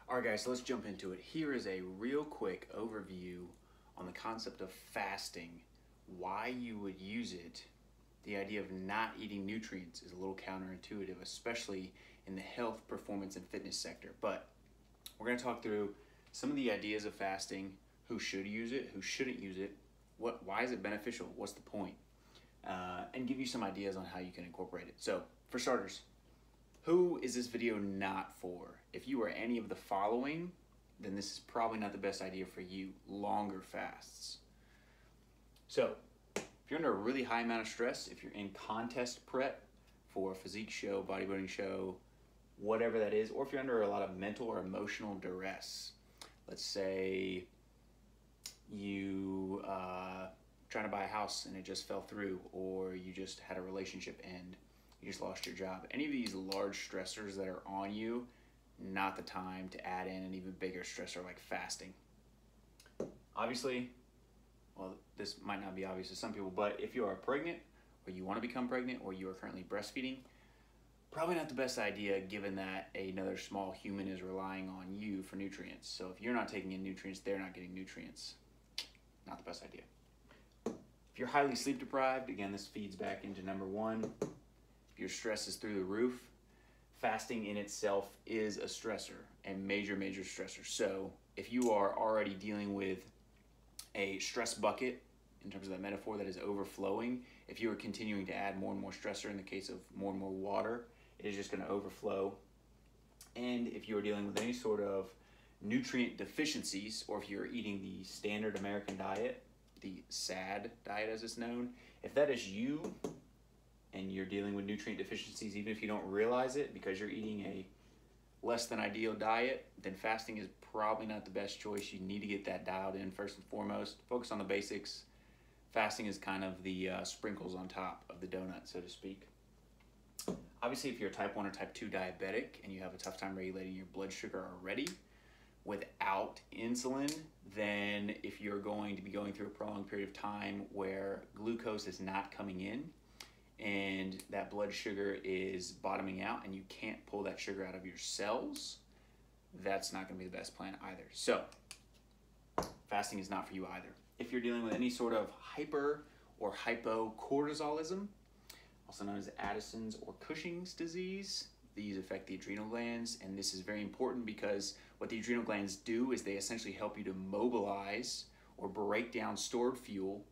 Alright guys, so let's jump into it. Here is a real quick overview on the concept of fasting, why you would use it. The idea of not eating nutrients is a little counterintuitive, especially in the health, performance, and fitness sector. But we're going to talk through some of the ideas of fasting, who should use it, who shouldn't use it, why is it beneficial, what's the point, and give you some ideas on how you can incorporate it. So, for starters, who is this video not for? If you are any of the following, then this is probably not the best idea for you. Longer fasts. So, if you're under a really high amount of stress, if you're in contest prep for a physique show, bodybuilding show, whatever that is, or if you're under a lot of mental or emotional duress, let's say you trying to buy a house and it just fell through, or you just had a relationship end, you just lost your job. Any of these large stressors that are on you, not the time to add in an even bigger stressor like fasting. Obviously, well, this might not be obvious to some people, but if you are pregnant, or you want to become pregnant, or you are currently breastfeeding, probably not the best idea given that another small human is relying on you for nutrients. So if you're not taking in nutrients, they're not getting nutrients. Not the best idea. If you're highly sleep deprived, again, this feeds back into number one. If your stress is through the roof, fasting in itself is a stressor, and major stressor. So if you are already dealing with a stress bucket, in terms of that metaphor, that is overflowing, if you are continuing to add more and more stressor, in the case of more and more water, it is just going to overflow. And if you are dealing with any sort of nutrient deficiencies, or if you're eating the standard American diet, the SAD diet as it's known, if that is you, and you're dealing with nutrient deficiencies, even if you don't realize it because you're eating a less than ideal diet, then fasting is probably not the best choice. You need to get that dialed in first and foremost. Focus on the basics. Fasting is kind of the sprinkles on top of the donut, so to speak. Obviously, if you're a type 1 or type 2 diabetic and you have a tough time regulating your blood sugar already without insulin, then if you're going to be going through a prolonged period of time where glucose is not coming in, and that blood sugar is bottoming out and you can't pull that sugar out of your cells, that's not going to be the best plan either. So, fasting is not for you either. If you're dealing with any sort of hyper or hypocortisolism, also known as Addison's or Cushing's disease, these affect the adrenal glands, and this is very important because what the adrenal glands do is they essentially help you to mobilize or break down stored fuel,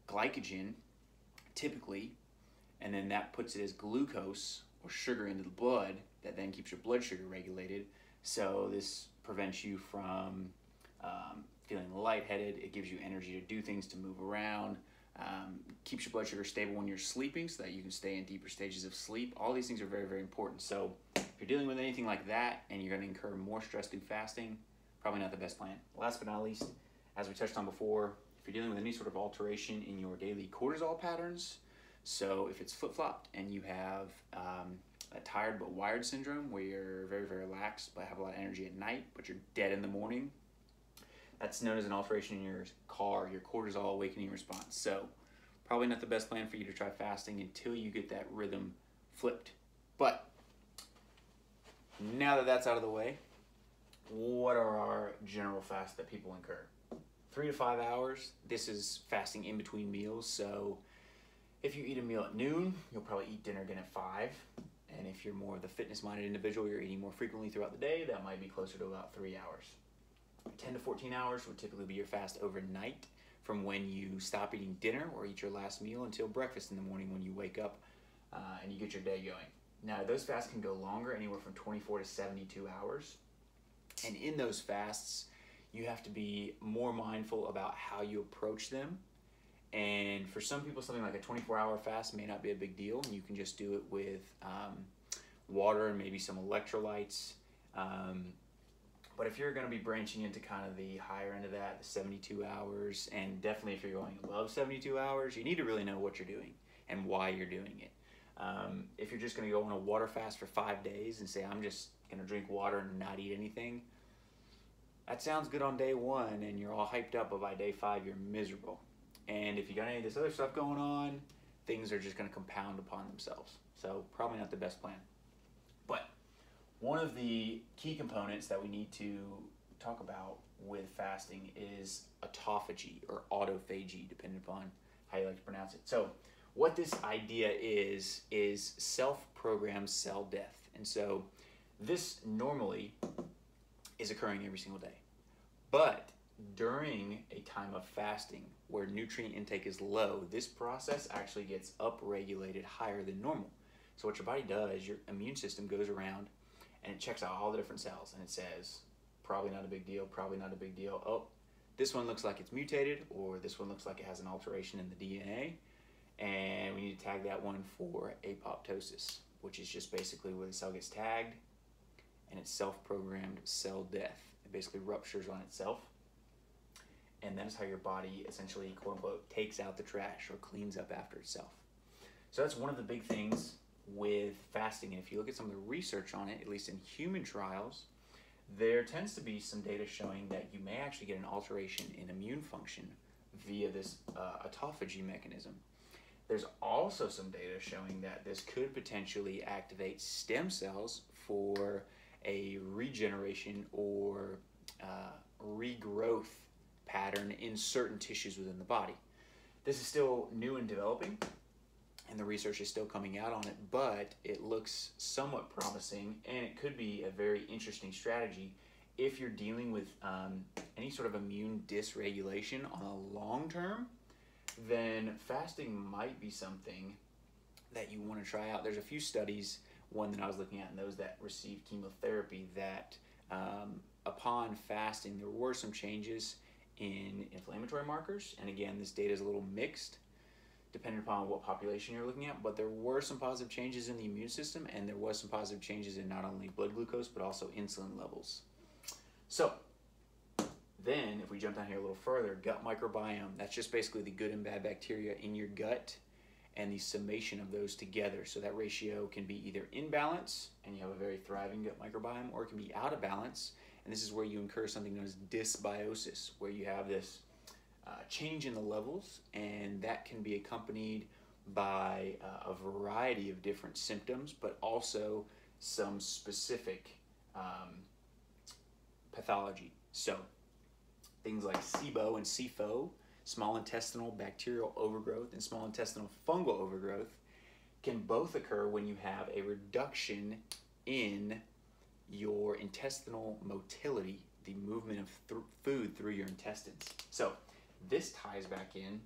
glycogen, typically, and then that puts it as glucose or sugar into the blood that then keeps your blood sugar regulated. So this prevents you from feeling lightheaded. It gives you energy to do things, to move around, keeps your blood sugar stable when you're sleeping so that you can stay in deeper stages of sleep. All these things are very important. So if you're dealing with anything like that and you're going to incur more stress through fasting, probably not the best plan. Last but not least, as we touched on before, if you're dealing with any sort of alteration in your daily cortisol patterns, so if it's flip-flopped and you have a tired but wired syndrome where you're very relaxed but have a lot of energy at night but you're dead in the morning, that's known as an alteration in your your cortisol awakening response. So probably not the best plan for you to try fasting until you get that rhythm flipped. But now that that's out of the way, what are our general fasts that people incur? 3 to 5 hours. This is fasting in between meals. So if you eat a meal at noon, you'll probably eat dinner again at 5. And if you're more of the fitness-minded individual, you're eating more frequently throughout the day, that might be closer to about 3 hours. 10 to 14 hours would typically be your fast overnight from when you stop eating dinner or eat your last meal until breakfast in the morning when you wake up and you get your day going. Now, those fasts can go longer, anywhere from 24 to 72 hours. And in those fasts, you have to be more mindful about how you approach them. And for some people, something like a 24-hour fast may not be a big deal. You can just do it with water and maybe some electrolytes. But if you're going to be branching into kind of the higher end of that, the 72 hours, and definitely if you're going above 72 hours, you need to really know what you're doing and why you're doing it. If you're just going to go on a water fast for 5 days and say, I'm just going to drink water and not eat anything, that sounds good on day 1 and you're all hyped up, but by day 5 you're miserable. And if you got any of this other stuff going on, things are just going to compound upon themselves. So probably not the best plan. But One of the key components that we need to talk about with fasting is autophagy or autophagy, depending upon how you like to pronounce it. So what this idea is self-programmed cell death. And so this normally is occurring every single day. But during a time of fasting where nutrient intake is low, this process actually gets upregulated higher than normal. So what your body does, your immune system goes around and it checks out all the different cells and it says, probably not a big deal, probably not a big deal. Oh, this one looks like it's mutated, or this one looks like it has an alteration in the DNA, and we need to tag that one for apoptosis, which is just basically where the cell gets tagged and it's self-programmed cell death. It basically ruptures on itself, and that's how your body essentially, quote unquote, takes out the trash or cleans up after itself. So that's one of the big things with fasting. And if you look at some of the research on it, at least in human trials, there tends to be some data showing that you may actually get an alteration in immune function via this autophagy mechanism. There's also some data showing that this could potentially activate stem cells for a regeneration or regrowth pattern in certain tissues within the body. This is still new and developing, and the research is still coming out on it, but it looks somewhat promising, and it could be a very interesting strategy if you're dealing with any sort of immune dysregulation on a long term. Then fasting might be something that you want to try out. There's a few studies, one that I was looking at, and those that received chemotherapy, that upon fasting there were some changes in inflammatory markers, and again, this data is a little mixed depending upon what population you're looking at, but there were some positive changes in the immune system, and there was some positive changes in not only blood glucose but also insulin levels. So then if we jump down here a little further, gut microbiome, that's just basically the good and bad bacteria in your gut and the summation of those together. So that ratio can be either in balance and you have a very thriving gut microbiome, or it can be out of balance, and this is where you incur something known as dysbiosis, where you have this change in the levels, and that can be accompanied by a variety of different symptoms, but also some specific pathology. So things like SIBO and SIFO, small intestinal bacterial overgrowth, and small intestinal fungal overgrowth, can both occur when you have a reduction in your intestinal motility, the movement of food through your intestines. So this ties back in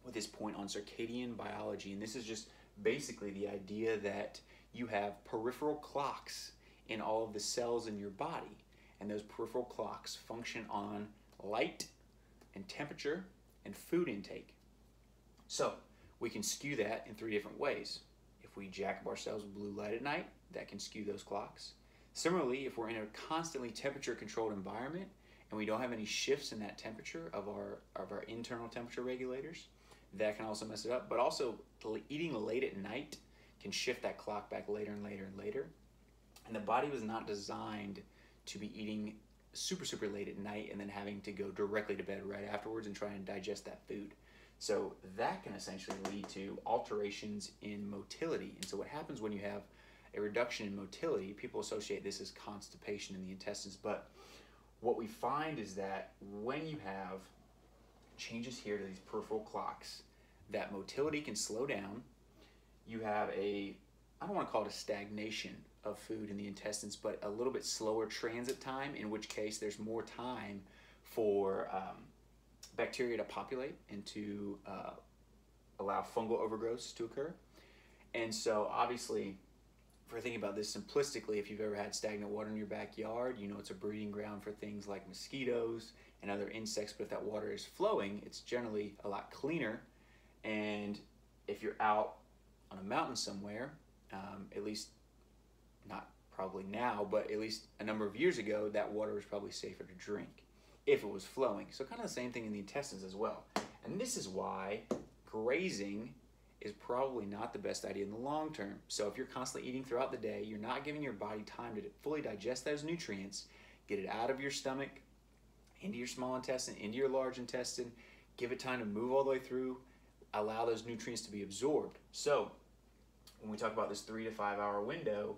with this point on circadian biology, and this is just basically the idea that you have peripheral clocks in all of the cells in your body, and those peripheral clocks function on light and temperature and food intake. So we can skew that in 3 different ways. If we jack up ourselves with blue light at night, that can skew those clocks. Similarly, if we're in a constantly temperature controlled environment and we don't have any shifts in that temperature of our internal temperature regulators, that can also mess it up. But also eating late at night can shift that clock back later and later and later. And the body was not designed to be eating super late at night and then having to go directly to bed right afterwards and try and digest that food. So that can essentially lead to alterations in motility. And so what happens when you have a reduction in motility, people associate this as constipation in the intestines, but what we find is that when you have changes here to these peripheral clocks, that motility can slow down. You have I don't want to call it a stagnation of food in the intestines, but a little bit slower transit time, in which case there's more time for bacteria to populate and to allow fungal overgrowths to occur. And so obviously, if we're thinking about this simplistically, if you've ever had stagnant water in your backyard, you know it's a breeding ground for things like mosquitoes and other insects, but if that water is flowing, it's generally a lot cleaner. And if you're out on a mountain somewhere, at least not probably now, but at least a number of years ago, that water was probably safer to drink if it was flowing. So kind of the same thing in the intestines as well. And this is why grazing is probably not the best idea in the long term. So if you're constantly eating throughout the day, you're not giving your body time to fully digest those nutrients, get it out of your stomach, into your small intestine, into your large intestine, give it time to move all the way through, allow those nutrients to be absorbed. So when we talk about this 3 to 5 hour window,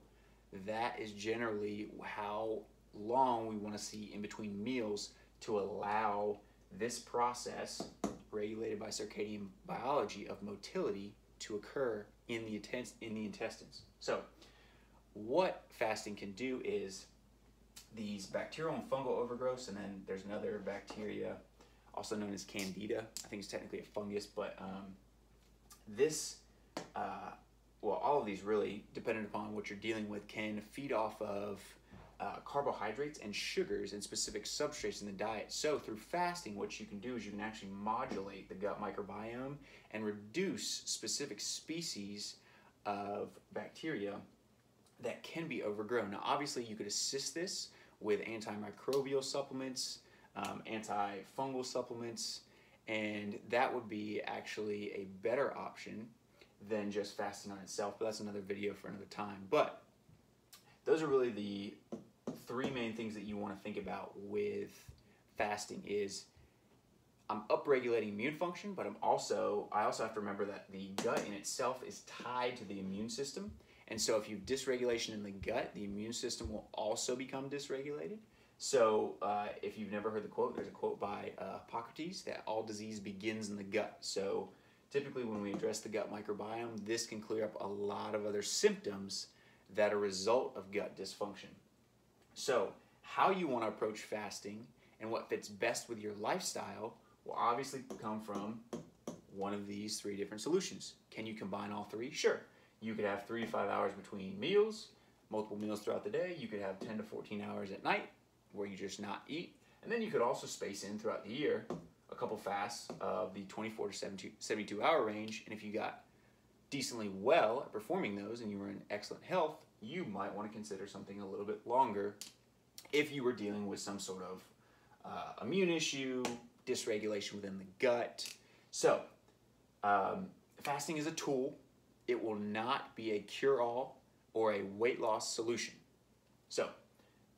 that is generally how long we want to see in between meals to allow this process, regulated by circadian biology, of motility to occur in the intestines. So what fasting can do is these bacterial and fungal overgrowths, and then there's another bacteria also known as candida. I think it's technically a fungus, but all of these really, depending upon what you're dealing with, can feed off of carbohydrates and sugars and specific substrates in the diet. So through fasting, what you can do is you can actually modulate the gut microbiome and reduce specific species of bacteria that can be overgrown. Now, obviously, you could assist this with antimicrobial supplements, antifungal supplements, and that would be actually a better option than just fasting on itself, but that's another video for another time. But those are really the three main things that you want to think about with fasting. Is I'm upregulating immune function, but I also have to remember that the gut in itself is tied to the immune system. And so if you have dysregulation in the gut, the immune system will also become dysregulated. So if you've never heard the quote, there's a quote by Hippocrates that all disease begins in the gut. So typically when we address the gut microbiome, this can clear up a lot of other symptoms that are a result of gut dysfunction. So how you want to approach fasting and what fits best with your lifestyle will obviously come from one of these three different solutions. Can you combine all three? Sure. You could have 3 to 5 hours between meals, multiple meals throughout the day. You could have 10 to 14 hours at night where you just not eat. And then you could also space in throughout the year a couple fasts of the 24 to 72 hour range. And if you got decently well at performing those and you were in excellent health, you might want to consider something a little bit longer if you were dealing with some sort of immune issue, dysregulation within the gut. So fasting is a tool. It will not be a cure-all or a weight loss solution. So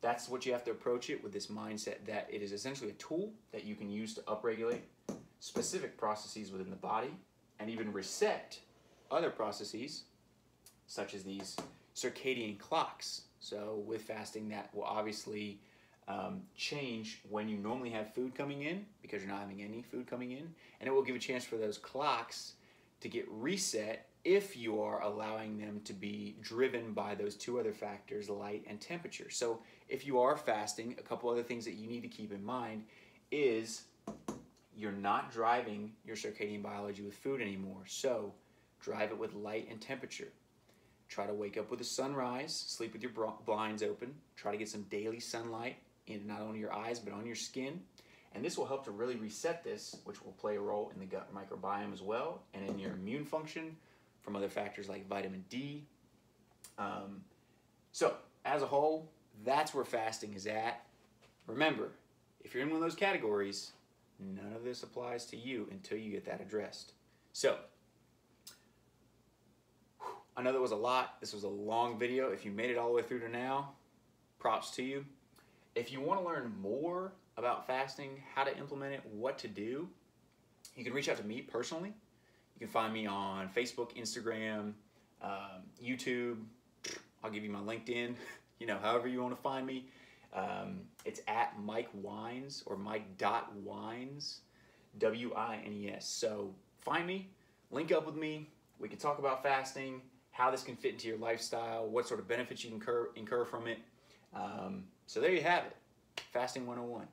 that's what you have to approach it, with this mindset that it is essentially a tool that you can use to upregulate specific processes within the body and even reset other processes such as these circadian clocks. So with fasting, that will obviously change when you normally have food coming in, because you're not having any food coming in, and it will give a chance for those clocks to get reset if you are allowing them to be driven by those two other factors, light and temperature. So if you are fasting, a couple other things that you need to keep in mind is you're not driving your circadian biology with food anymore. So drive it with light and temperature. Try to wake up with the sunrise, sleep with your blinds open, try to get some daily sunlight in not only your eyes but on your skin. And this will help to really reset this, which will play a role in the gut microbiome as well and in your immune function from other factors like vitamin D. So as a whole, that's where fasting is at. Remember, if you're in one of those categories, none of this applies to you until you get that addressed. So I know that was a lot. This was a long video. If you made it all the way through to now, props to you. If you want to learn more about fasting, how to implement it, what to do, you can reach out to me personally. You can find me on Facebook, Instagram, YouTube. I'll give you my LinkedIn, however you want to find me. It's at Mike Wines or Mike.Wines, W-I-N-E-S. So find me, link up with me. We can talk about fasting, how this can fit into your lifestyle, what sort of benefits you can incur from it. So there you have it, Fasting 101.